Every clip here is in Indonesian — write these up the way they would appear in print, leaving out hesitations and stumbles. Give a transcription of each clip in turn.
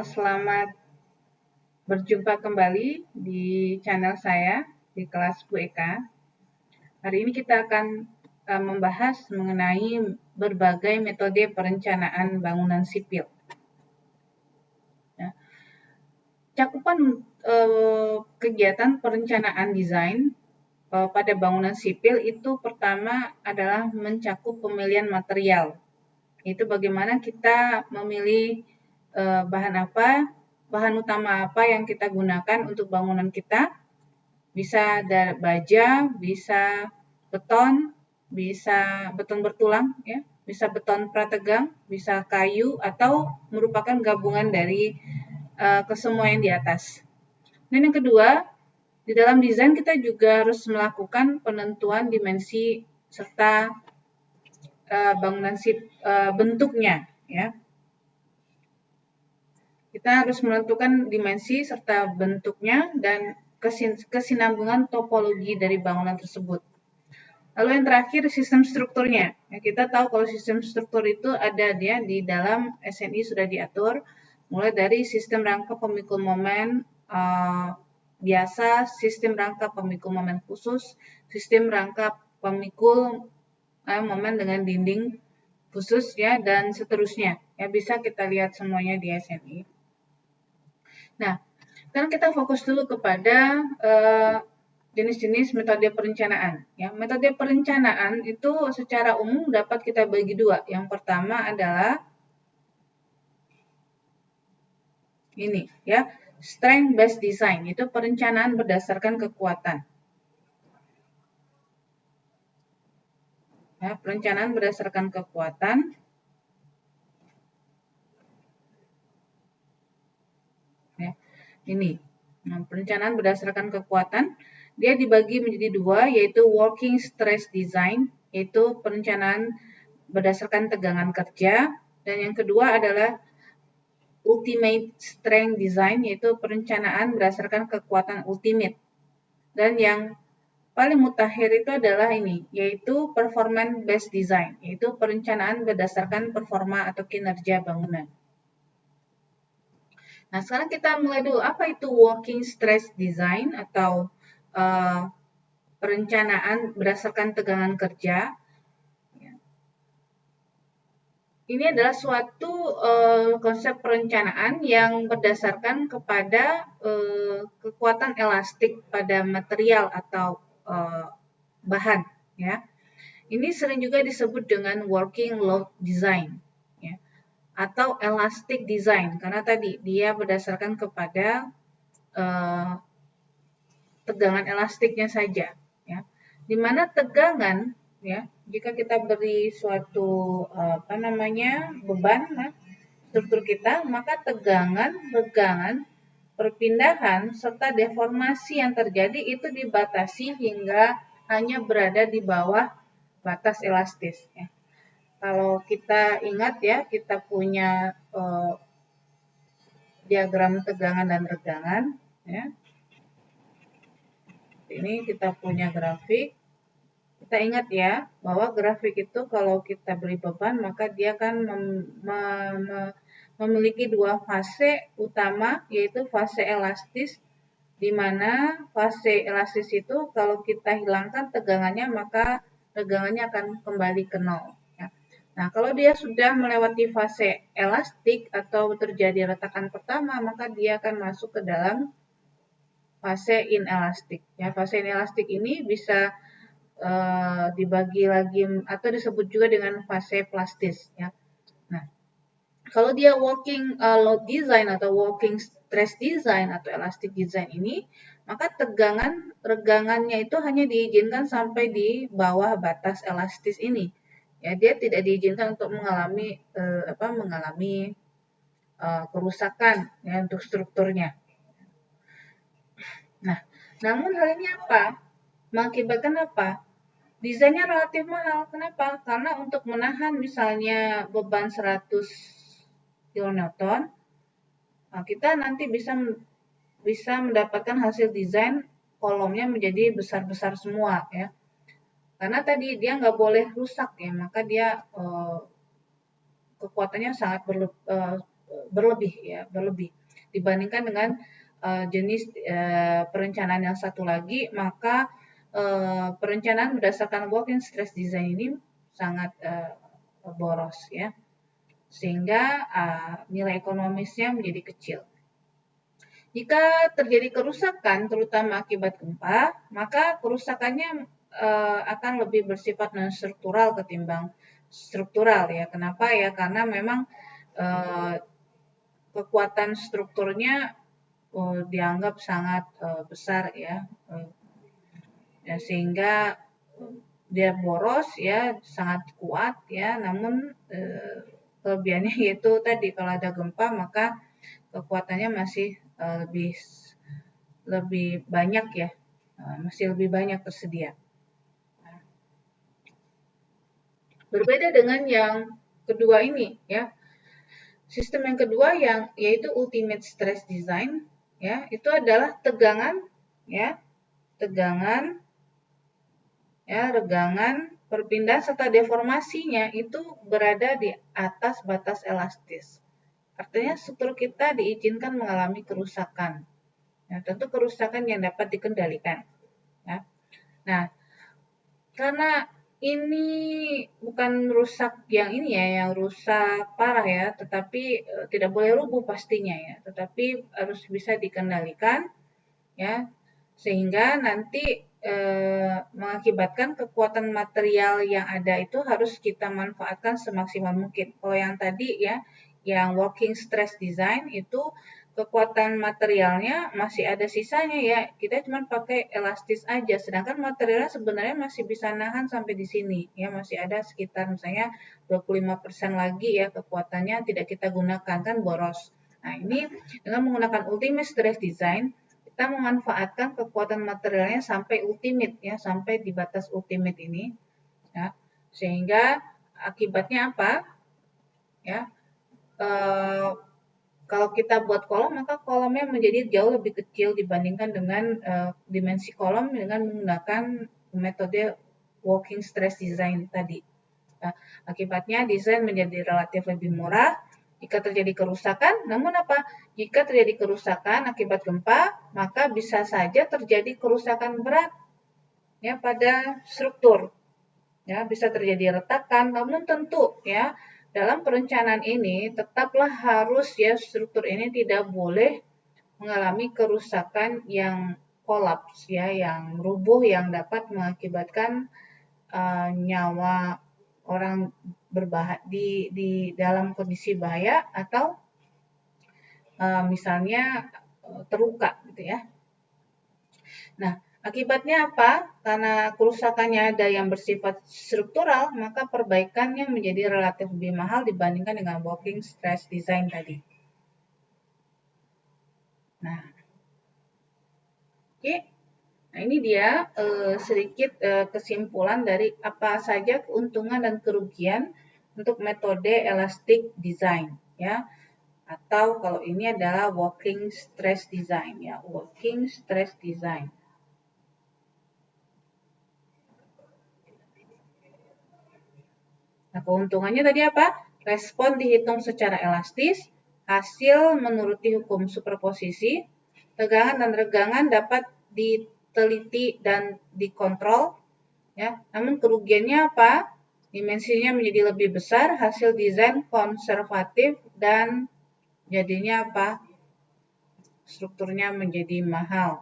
Selamat berjumpa kembali di channel saya di kelas Bu Eka. Hari ini kita akan membahas mengenai berbagai metode perencanaan bangunan sipil. Ya. Cakupan kegiatan perencanaan desain pada bangunan sipil itu pertama adalah mencakup pemilihan material. Itu bagaimana kita memilih bahan utama apa yang kita gunakan untuk bangunan kita. Bisa baja, bisa beton, bisa beton bertulang, ya, bisa beton prategang, bisa kayu, atau merupakan gabungan dari kesemua yang di atas. Dan yang kedua, di dalam desain kita juga harus melakukan penentuan dimensi serta bangunan bentuknya, ya. Kita harus menentukan dimensi serta bentuknya dan kesinambungan topologi dari bangunan tersebut. Lalu yang terakhir, sistem strukturnya. Ya, kita tahu kalau sistem struktur itu ada dia di dalam SNI sudah diatur, mulai dari sistem rangka pemikul momen biasa, sistem rangka pemikul momen khusus, sistem rangka pemikul momen dengan dinding khusus, ya, dan seterusnya. Ya, bisa kita lihat semuanya di SNI. Nah, sekarang kita fokus dulu kepada jenis-jenis metode perencanaan. Ya, metode perencanaan itu secara umum dapat kita bagi dua. Yang pertama adalah ini, ya, strength based design, itu perencanaan berdasarkan kekuatan. Ya, perencanaan berdasarkan kekuatan. Ya, ini, perencanaan berdasarkan kekuatan. Dia dibagi menjadi dua, yaitu working stress design, yaitu perencanaan berdasarkan tegangan kerja, dan yang kedua adalah ultimate strength design, yaitu perencanaan berdasarkan kekuatan ultimate. Dan yang paling mutakhir itu adalah ini, yaitu performance based design, yaitu perencanaan berdasarkan performa atau kinerja bangunan. Nah, sekarang kita mulai dulu, apa itu working stress design atau perencanaan berdasarkan tegangan kerja. Ini adalah suatu konsep perencanaan yang berdasarkan kepada kekuatan elastik pada material atau bahan. Ya. Ini sering juga disebut dengan working load design, ya, atau elastic design, karena tadi dia berdasarkan kepada tegangan elastiknya saja. Ya. Di mana tegangan, ya, jika kita beri suatu beban struktur kita, maka tegangan, regangan, perpindahan serta deformasi yang terjadi itu dibatasi hingga hanya berada di bawah batas elastis. Ya. Kalau kita ingat, ya, kita punya diagram tegangan dan regangan. Ya. Ini kita punya grafik. Kita ingat, ya, bahwa grafik itu kalau kita beri beban, maka dia akan memiliki dua fase utama, yaitu fase elastis, di mana fase elastis itu kalau kita hilangkan tegangannya, maka tegangannya akan kembali ke nol. Ya. Nah, kalau dia sudah melewati fase elastik atau terjadi retakan pertama, maka dia akan masuk ke dalam fase inelastik. Ya, fase inelastik ini bisa dibagi lagi atau disebut juga dengan fase plastis. Ya. Nah, kalau dia working load design atau working stress design atau elastic design ini, maka tegangan regangannya itu hanya diizinkan sampai di bawah batas elastis ini. Ya, dia tidak diizinkan untuk mengalami kerusakan, ya, untuk strukturnya. Nah, namun hal ini mengakibatkan apa? Desainnya relatif mahal. Kenapa? Karena untuk menahan misalnya beban 100 kN, kita nanti bisa mendapatkan hasil desain kolomnya menjadi besar-besar semua, ya. Karena tadi dia nggak boleh rusak, ya, maka dia kekuatannya berlebih ya, berlebih dibandingkan dengan jenis perencanaan yang satu lagi, maka perencanaan berdasarkan walking stress design ini sangat boros ya, sehingga nilai ekonomisnya menjadi kecil. Jika terjadi kerusakan, terutama akibat gempa, maka kerusakannya akan lebih bersifat non-struktural ketimbang struktural ya. Kenapa ya? Karena memang kekuatan strukturnya dianggap sangat besar ya, sehingga dia boros ya, sangat kuat ya. Namun kelebihannya yaitu tadi kalau ada gempa maka kekuatannya masih lebih banyak ya, masih lebih banyak tersedia. Berbeda dengan yang kedua ini ya. Sistem yang kedua yang yaitu ultimate stress design ya, itu adalah tegangan ya, regangan, perpindahan serta deformasinya itu berada di atas batas elastis. Artinya struktur kita diizinkan mengalami kerusakan. Nah, tentu kerusakan yang dapat dikendalikan. Ya. Nah, karena ini bukan rusak yang ini ya, yang rusak parah ya, tetapi tidak boleh rubuh pastinya ya, tetapi harus bisa dikendalikan ya, sehingga nanti mengakibatkan kekuatan material yang ada itu harus kita manfaatkan semaksimal mungkin. Kalau yang tadi ya, yang walking stress design itu kekuatan materialnya masih ada sisanya ya, kita cuma pakai elastis aja, sedangkan materialnya sebenarnya masih bisa nahan sampai di sini ya, masih ada sekitar misalnya 25% lagi ya kekuatannya tidak kita gunakan, kan boros. Nah, ini dengan menggunakan ultimate stress design kita memanfaatkan kekuatan materialnya sampai ultimate ya, sampai di batas ultimate ini ya, sehingga akibatnya apa ya, kalau kita buat kolom, maka kolomnya menjadi jauh lebih kecil dibandingkan dengan dimensi kolom dengan menggunakan metode walking stress design tadi. Nah, akibatnya desain menjadi relatif lebih murah jika terjadi kerusakan. Namun apa? Jika terjadi kerusakan akibat gempa, maka bisa saja terjadi kerusakan berat ya pada struktur. Ya, bisa terjadi retakan, namun tentu ya dalam perencanaan ini tetaplah harus ya struktur ini tidak boleh mengalami kerusakan yang kolaps ya, yang rubuh yang dapat mengakibatkan nyawa orang di dalam kondisi bahaya atau misalnya terluka gitu ya. Nah, akibatnya apa? Karena kerusakannya ada yang bersifat struktural, maka perbaikannya menjadi relatif lebih mahal dibandingkan dengan walking stress design tadi. Nah, oke. Nah, ini dia sedikit kesimpulan dari apa saja keuntungan dan kerugian untuk metode elastic design ya. Atau kalau ini adalah walking stress design ya, walking stress design. Nah, keuntungannya tadi apa? Respon dihitung secara elastis, hasil menuruti hukum superposisi, tegangan dan regangan dapat diteliti dan dikontrol. Ya, namun kerugiannya apa? Dimensinya menjadi lebih besar, hasil desain konservatif, dan jadinya apa? Strukturnya menjadi mahal.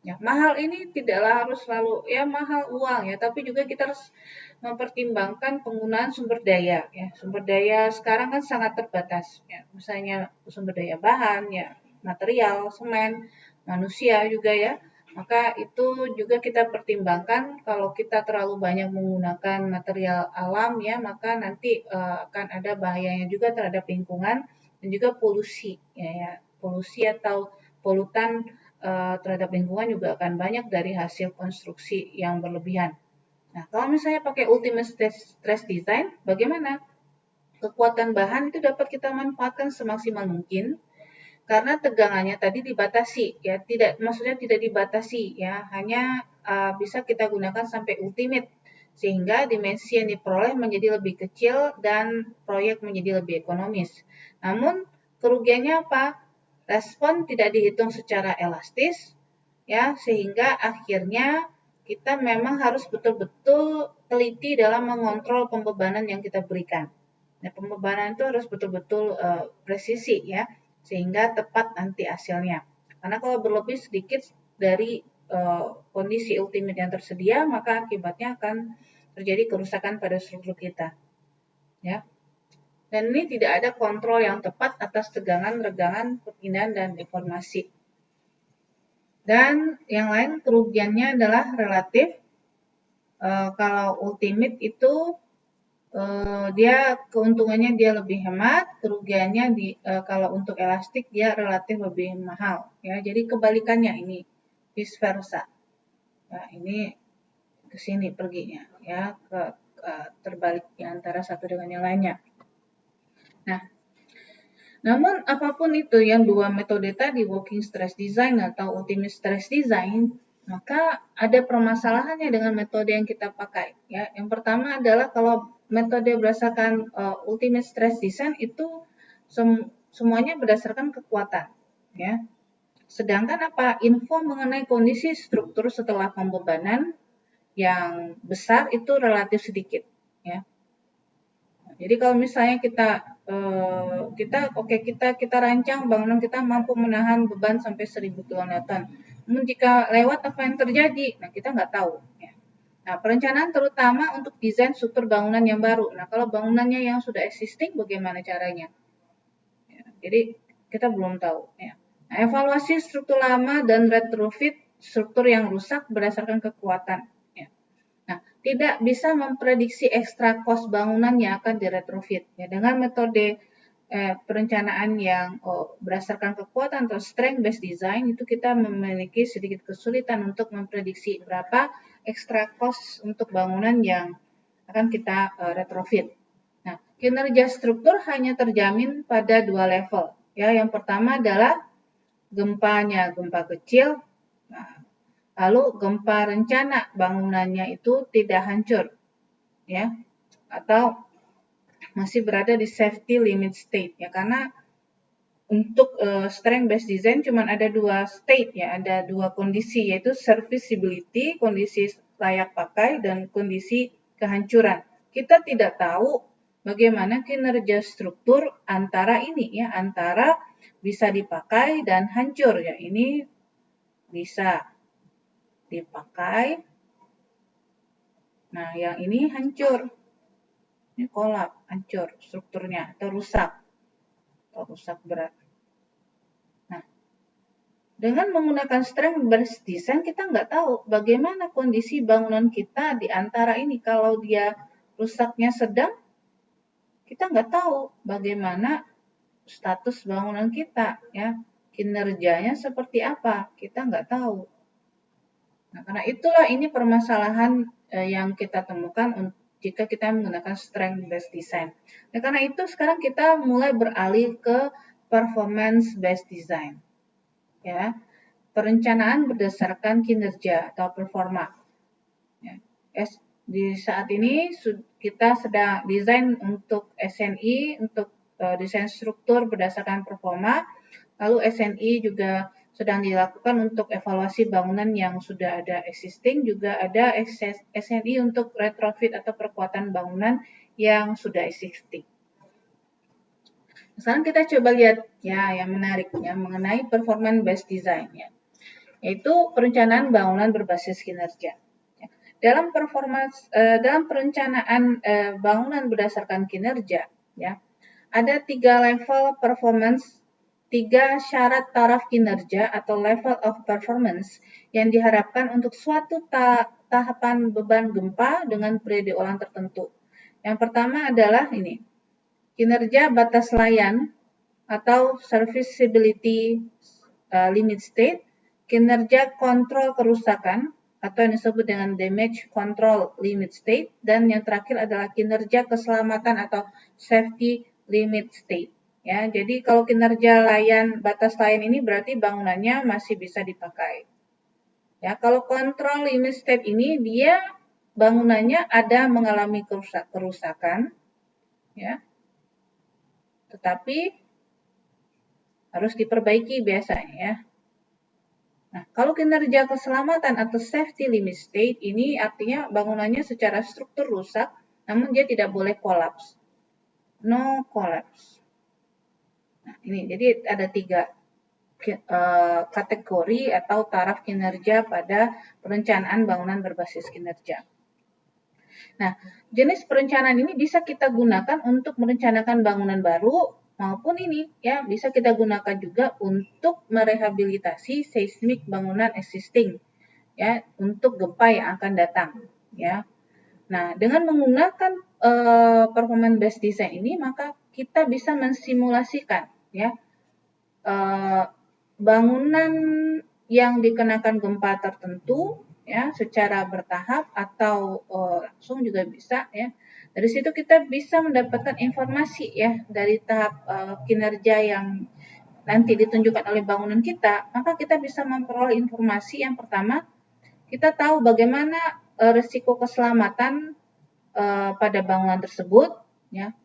Ya, mahal ini tidaklah harus selalu ya mahal uang ya, tapi juga kita harus mempertimbangkan penggunaan sumber daya ya. Sumber daya sekarang kan sangat terbatas ya. Misalnya sumber daya bahan ya, material, semen, manusia juga ya. Maka itu juga kita pertimbangkan kalau kita terlalu banyak menggunakan material alam ya, maka nanti akan ada bahayanya juga terhadap lingkungan dan juga polusi ya. Polusi atau polutan terhadap lingkungan juga akan banyak dari hasil konstruksi yang berlebihan. Nah, kalau misalnya pakai ultimate stress design, bagaimana? Kekuatan bahan itu dapat kita manfaatkan semaksimal mungkin karena tegangannya tadi dibatasi ya, maksudnya tidak dibatasi ya, hanya bisa kita gunakan sampai ultimate sehingga dimensi yang diperoleh menjadi lebih kecil dan proyek menjadi lebih ekonomis. Namun kerugiannya apa? Respon tidak dihitung secara elastis, ya, sehingga akhirnya kita memang harus betul-betul teliti dalam mengontrol pembebanan yang kita berikan. Nah, pembebanan itu harus betul-betul presisi, ya, sehingga tepat nanti hasilnya. Karena kalau berlebih sedikit dari kondisi ultimate yang tersedia, maka akibatnya akan terjadi kerusakan pada struktur kita, ya. Dan ini tidak ada kontrol yang tepat atas tegangan, regangan, perpindahan, dan deformasi. Dan yang lain kerugiannya adalah relatif. Kalau ultimate itu dia keuntungannya dia lebih hemat, kerugiannya kalau untuk elastik dia relatif lebih mahal. Ya, jadi kebalikannya ini, vice versa. Ya, ini ke sini perginya, ya, terbalik di antara satu dengan yang lainnya. Nah, namun apapun itu yang dua metode tadi, working stress design atau ultimate stress design, maka ada permasalahannya dengan metode yang kita pakai. Ya, yang pertama adalah kalau metode berdasarkan ultimate stress design itu semuanya berdasarkan kekuatan. Ya, sedangkan apa info mengenai kondisi struktur setelah pembebanan yang besar itu relatif sedikit. Ya. Jadi kalau misalnya kita rancang bangunan kita mampu menahan beban sampai 1000 kN. Namun jika lewat apa yang terjadi, nah kita nggak tahu. Ya. Nah, perencanaan terutama untuk desain struktur bangunan yang baru. Nah, kalau bangunannya yang sudah existing, bagaimana caranya? Ya, jadi kita belum tahu. Ya. Nah, evaluasi struktur lama dan retrofit struktur yang rusak berdasarkan kekuatan. Tidak bisa memprediksi ekstra cost bangunan yang akan diretrofit. Ya, dengan metode perencanaan yang berdasarkan kekuatan atau strength based design itu kita memiliki sedikit kesulitan untuk memprediksi berapa ekstra cost untuk bangunan yang akan kita retrofit. Nah, kinerja struktur hanya terjamin pada dua level. Ya, yang pertama adalah gempanya gempa kecil. Nah, lalu gempa rencana bangunannya itu tidak hancur, ya, atau masih berada di safety limit state, ya, karena untuk strength based design cuma ada dua state, ya, ada dua kondisi, yaitu serviceability, kondisi layak pakai, dan kondisi kehancuran. Kita tidak tahu bagaimana kinerja struktur antara ini, ya, antara bisa dipakai dan hancur, ya, ini bisa dipakai. Nah, yang ini hancur. Ini kolap, hancur strukturnya atau rusak berat. Nah, dengan menggunakan strength based design kita nggak tahu bagaimana kondisi bangunan kita di antara ini. Kalau dia rusaknya sedang, kita nggak tahu bagaimana status bangunan kita, ya, kinerjanya seperti apa, kita nggak tahu. Nah, karena itulah ini permasalahan yang kita temukan jika kita menggunakan strength based design. Nah, karena itu sekarang kita mulai beralih ke performance based design. Ya. Perencanaan berdasarkan kinerja atau performa. Ya. Di saat ini kita sedang desain untuk SNI, untuk desain struktur berdasarkan performa. Lalu SNI juga sedang dilakukan untuk evaluasi bangunan yang sudah ada existing, juga ada SNI untuk retrofit atau perkuatan bangunan yang sudah existing. Sekarang kita coba lihat ya yang menarik ya mengenai performance based design ya, yaitu perencanaan bangunan berbasis kinerja. Dalam perencanaan bangunan berdasarkan kinerja ya, ada 3 level performance, 3 syarat taraf kinerja atau level of performance yang diharapkan untuk suatu tahapan beban gempa dengan periode ulang tertentu. Yang pertama adalah ini, kinerja batas layan atau serviceability limit state, kinerja kontrol kerusakan atau yang disebut dengan damage control limit state, dan yang terakhir adalah kinerja keselamatan atau safety limit state. Ya, jadi kalau kinerja batas layan ini berarti bangunannya masih bisa dipakai. Ya, kalau control limit state ini dia bangunannya ada mengalami kerusakan, ya, tetapi harus diperbaiki biasanya ya. Nah, kalau kinerja keselamatan atau safety limit state ini artinya bangunannya secara struktur rusak, namun dia tidak boleh kolaps. No collapse. Nah, ini jadi ada 3 kategori atau taraf kinerja pada perencanaan bangunan berbasis kinerja. Nah, jenis perencanaan ini bisa kita gunakan untuk merencanakan bangunan baru maupun ini ya bisa kita gunakan juga untuk merehabilitasi seismik bangunan existing ya untuk gempa yang akan datang ya. Nah, dengan menggunakan performance based design ini maka kita bisa mensimulasikan ya bangunan yang dikenakan gempa tertentu ya secara bertahap atau langsung juga bisa ya. Dari situ kita bisa mendapatkan informasi ya dari tahap kinerja yang nanti ditunjukkan oleh bangunan kita, maka kita bisa memperoleh informasi yang pertama, kita tahu bagaimana risiko keselamatan pada bangunan tersebut ya.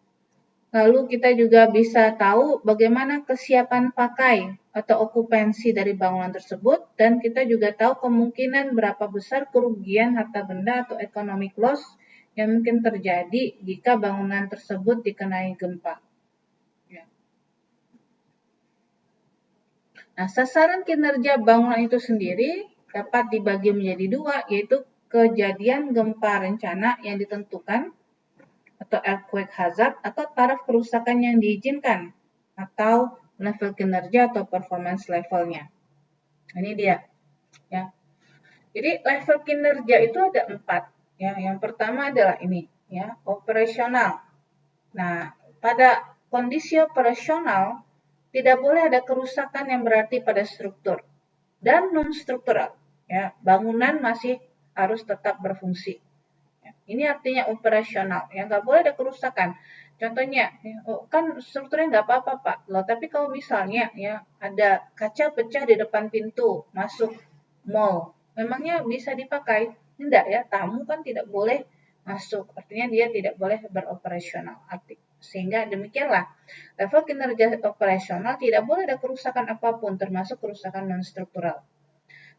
Lalu kita juga bisa tahu bagaimana kesiapan pakai atau okupansi dari bangunan tersebut dan kita juga tahu kemungkinan berapa besar kerugian harta benda atau economic loss yang mungkin terjadi jika bangunan tersebut dikenai gempa. Ya. Nah, sasaran kinerja bangunan itu sendiri dapat dibagi menjadi 2, yaitu kejadian gempa rencana yang ditentukan atau earthquake hazard atau taraf kerusakan yang diizinkan atau level kinerja atau performance levelnya. Ini dia ya. Jadi level kinerja itu ada 4 ya. Yang pertama adalah ini ya, operasional. Nah, pada kondisi operasional tidak boleh ada kerusakan yang berarti pada struktur dan non struktural ya. Bangunan masih harus tetap berfungsi. Ini artinya operasional, ya nggak boleh ada kerusakan. Contohnya, kan strukturnya nggak apa-apa Pak, loh tapi kalau misalnya ya ada kaca pecah di depan pintu masuk mall, memangnya bisa dipakai? Tidak ya, tamu kan tidak boleh masuk, artinya dia tidak boleh beroperasional. Sehingga demikianlah, level kinerja operasional tidak boleh ada kerusakan apapun, termasuk kerusakan non-struktural.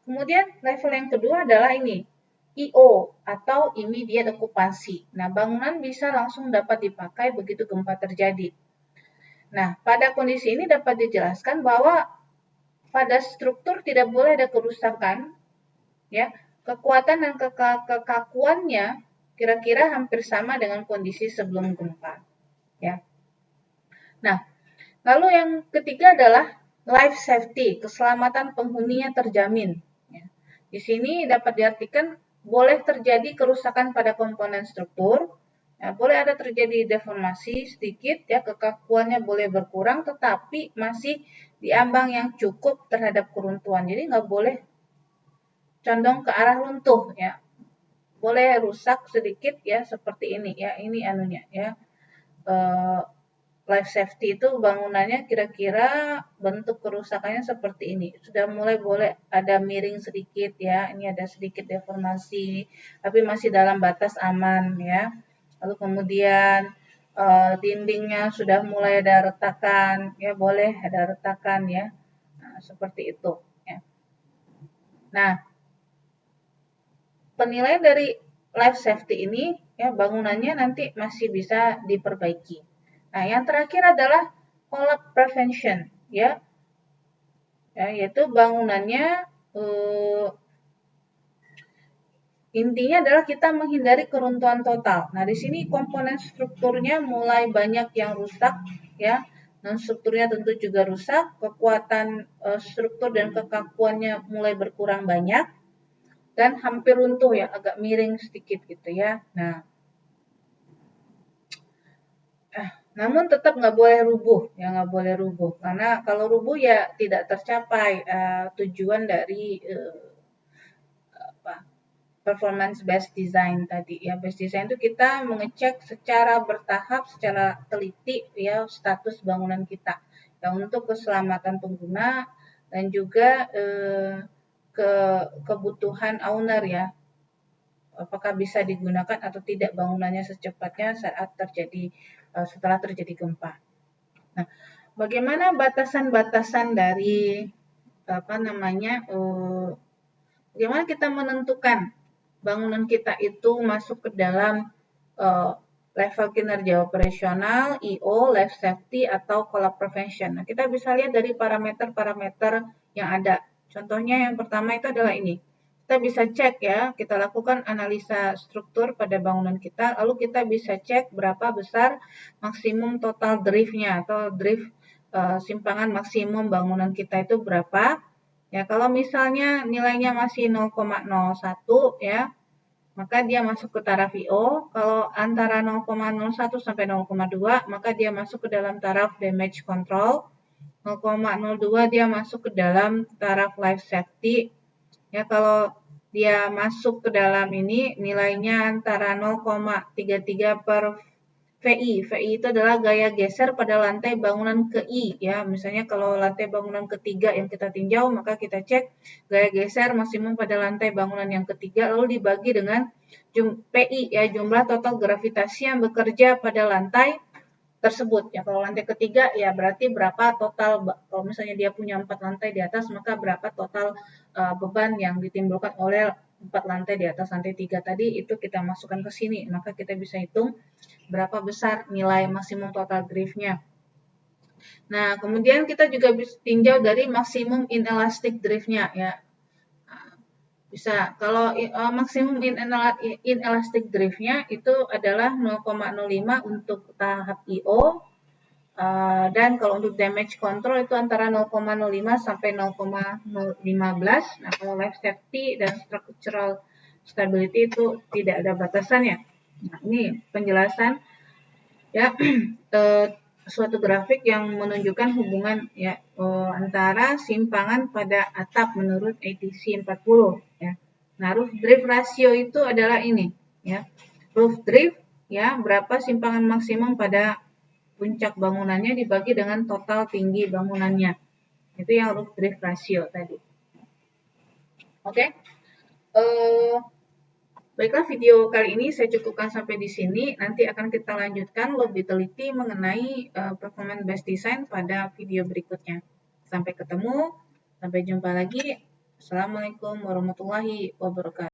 Kemudian level yang kedua adalah ini, IO atau immediate occupancy. Nah, bangunan bisa langsung dapat dipakai begitu gempa terjadi. Nah, pada kondisi ini dapat dijelaskan bahwa pada struktur tidak boleh ada kerusakan, ya. Kekuatan dan kekakuannya kira-kira hampir sama dengan kondisi sebelum gempa, ya. Nah, lalu yang ketiga adalah life safety, keselamatan penghuninya terjamin. Ya. Di sini dapat diartikan boleh terjadi kerusakan pada komponen struktur, ya, boleh ada terjadi deformasi sedikit, ya kekakuannya boleh berkurang, tetapi masih di ambang yang cukup terhadap keruntuhan. Jadi nggak boleh condong ke arah runtuh, ya. Boleh rusak sedikit, ya seperti ini, ya ini anunya, ya. Life safety itu bangunannya kira-kira bentuk kerusakannya seperti ini. Sudah mulai boleh ada miring sedikit ya, ini ada sedikit deformasi, tapi masih dalam batas aman ya. Lalu kemudian dindingnya sudah mulai ada retakan, ya boleh ada retakan ya, nah, seperti itu. Ya. Nah, penilaian dari life safety ini ya bangunannya nanti masih bisa diperbaiki. Nah, yang terakhir adalah collapse prevention, ya, yaitu bangunannya intinya adalah kita menghindari keruntuhan total. Nah, di sini komponen strukturnya mulai banyak yang rusak, ya, non strukturnya tentu juga rusak, kekuatan struktur dan kekakuannya mulai berkurang banyak, dan hampir runtuh ya, agak miring sedikit gitu ya. Nah, namun tetap nggak boleh rubuh, ya nggak boleh rubuh, karena kalau rubuh ya tidak tercapai tujuan dari performance based design tadi ya. Based design itu kita mengecek secara bertahap, secara teliti ya status bangunan kita ya untuk keselamatan pengguna dan juga kebutuhan owner ya. Apakah bisa digunakan atau tidak bangunannya secepatnya saat terjadi setelah terjadi gempa. Nah, bagaimana batasan-batasan dari bagaimana kita menentukan bangunan kita itu masuk ke dalam level kinerja operasional, IO, life safety, atau collapse prevention. Nah, kita bisa lihat dari parameter-parameter yang ada. Contohnya yang pertama itu adalah ini. Kita bisa cek ya, kita lakukan analisa struktur pada bangunan kita, lalu kita bisa cek berapa besar maksimum total driftnya atau drift simpangan maksimum bangunan kita itu berapa. Ya, kalau misalnya nilainya masih 0,01 ya, maka dia masuk ke taraf IO. Kalau antara 0,01 sampai 0,2, maka dia masuk ke dalam taraf damage control. 0,02 dia masuk ke dalam taraf life safety. Ya, kalau dia masuk ke dalam ini nilainya antara 0,33 per VI. VI itu adalah gaya geser pada lantai bangunan ke I ya. Misalnya kalau lantai bangunan ketiga yang kita tinjau, maka kita cek gaya geser maksimum pada lantai bangunan yang ketiga lalu dibagi dengan PI ya, jumlah total gravitasi yang bekerja pada lantai tersebut. Ya kalau lantai ketiga ya berarti berapa total, kalau misalnya dia punya 4 lantai di atas, maka berapa total beban yang ditimbulkan oleh 4 lantai di atas lantai 3 tadi, itu kita masukkan ke sini. Maka kita bisa hitung berapa besar nilai maksimum total driftnya. Nah, kemudian kita juga bisa tinjau dari maksimum inelastic driftnya ya. Bisa, kalau maksimum inelastic driftnya itu adalah 0,05 untuk tahap IO, dan kalau untuk damage control itu antara 0,05 sampai 0,015. Nah, kalau life safety dan structural stability itu tidak ada batasannya. Nah, ini penjelasan ya suatu grafik yang menunjukkan hubungan ya antara simpangan pada atap menurut ATC 40 ya. Nah, roof drift ratio itu adalah ini ya. Roof drift ya, berapa simpangan maksimum pada puncak bangunannya dibagi dengan total tinggi bangunannya. Itu yang roof drift ratio tadi. Oke. Baiklah, video kali ini saya cukupkan sampai di sini. Nanti akan kita lanjutkan lebih teliti mengenai performance based design pada video berikutnya. Sampai ketemu, sampai jumpa lagi. Assalamualaikum warahmatullahi wabarakatuh.